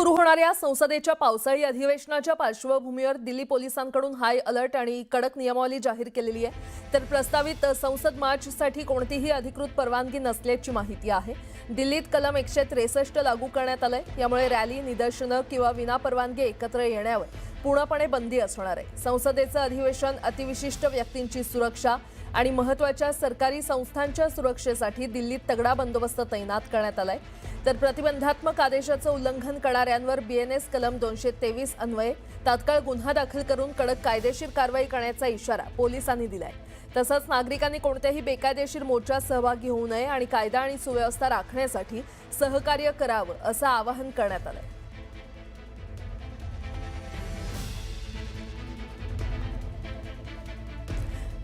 सुरू होणाऱ्या संसदेच्या पावसाळी अधिवेशनाच्या पार्श्वभूमीवर दिल्ली पोलिसांकडून हाय अलर्ट आणि कडक नियमावली जाहीर केलेली आहे। तर प्रस्तावित संसद मार्चसाठी कोणतीही अधिकृत परवानगी नसल्याची माहिती आहे। दिल्लीत कलम 163 लागू करण्यात आलंय। यामुळे रॅली, निदर्शनं किंवा विनापरवानगी एकत्र येण्यावर पूर्णपणे बंदी असणार आहे। संसदेचं अधिवेशन अतिविशिष्ट व्यक्तींची सुरक्षा आणि महत्त्वाच्या सरकारी संस्थांच्या सुरक्षेसाठी दिल्लीत तगडा बंदोबस्त तैनात करण्यात आलाय। तर प्रतिबंधात्मक आदेशाचं उल्लंघन करणाऱ्यांवर बीएनएस कलम 223 अन्वये तात्काळ गुन्हा दाखल करून कडक कायदेशीर कारवाई करण्याचा इशारा पोलिसांनी दिलाय। तसंच नागरिकांनी कोणत्याही बेकायदेशीर मोर्चात सहभागी होऊ नये आणि कायदा आणि सुव्यवस्था राखण्यासाठी सहकार्य करावं असं आवाहन करण्यात आलंय।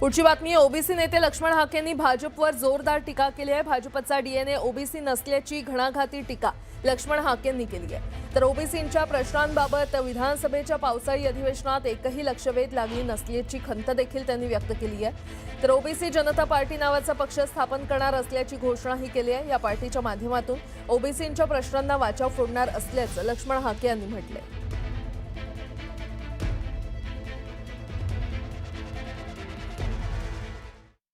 पुढची बातमी, ओबीसी नेते लक्ष्मण हाकेंनी भाजपवर जोरदार टीका केली आहे। भाजपचा डीएनए ओबीसी नसल्याची घणाघाती टीका लक्ष्मण हाकेंनी केली आहे। तर ओबीसींच्या प्रश्नांबाबत विधानसभेच्या पावसाळी अधिवेशनात एकही लक्षवेध लागली नसल्याची खंत देखील त्यांनी व्यक्त केली आहे। तर ओबीसी जनता पार्टी नावाचा पक्ष स्थापन करणार असल्याची घोषणाही केली आहे। या पार्टीच्या माध्यमातून ओबीसींच्या प्रश्नांना वाचा फोडणार असल्याचं लक्ष्मण हाके यांनी म्हटलंय।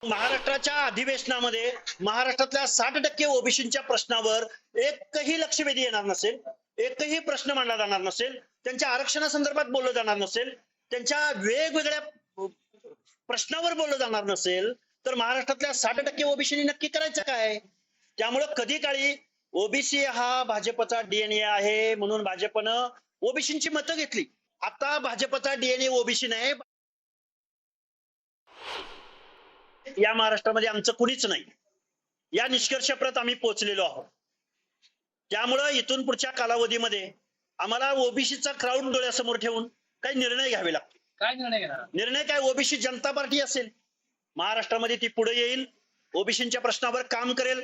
महाराष्ट्राच्या अधिवेशनामध्ये महाराष्ट्रातल्या 60% ओबीसींच्या प्रश्नावर एकही लक्षवेधी येणार नसेल, एकही प्रश्न मांडला जाणार नसेल, त्यांच्या आरक्षणासंदर्भात बोललं जाणार नसेल, त्यांच्या वेगवेगळ्या प्रश्नावर बोललं जाणार नसेल, तर महाराष्ट्रातल्या 60% ओबीसींनी नक्की करायचं काय? त्यामुळे कधी काळी ओबीसी हा भाजपचा डीएनए आहे म्हणून भाजपनं ओबीसींची मतं घेतली। आता भाजपचा डीएनए ओबीसी नाही, या महाराष्ट्रामध्ये आमचं कुणीच नाही, या निष्कर्षाप्रत आम्ही पोहोचलेलो आहोत। त्यामुळे इथून पुढच्या कालावधीमध्ये आम्हाला ओबीसीचा क्राऊड डोळ्यासमोर ठेवून काही निर्णय घ्यावे लागतील। काय निर्णय घेणार? निर्णय काय? ओबीसी जनता पार्टी असेल महाराष्ट्रामध्ये, ती पुढे येईल, ओबीसींच्या प्रश्नावर काम करेल।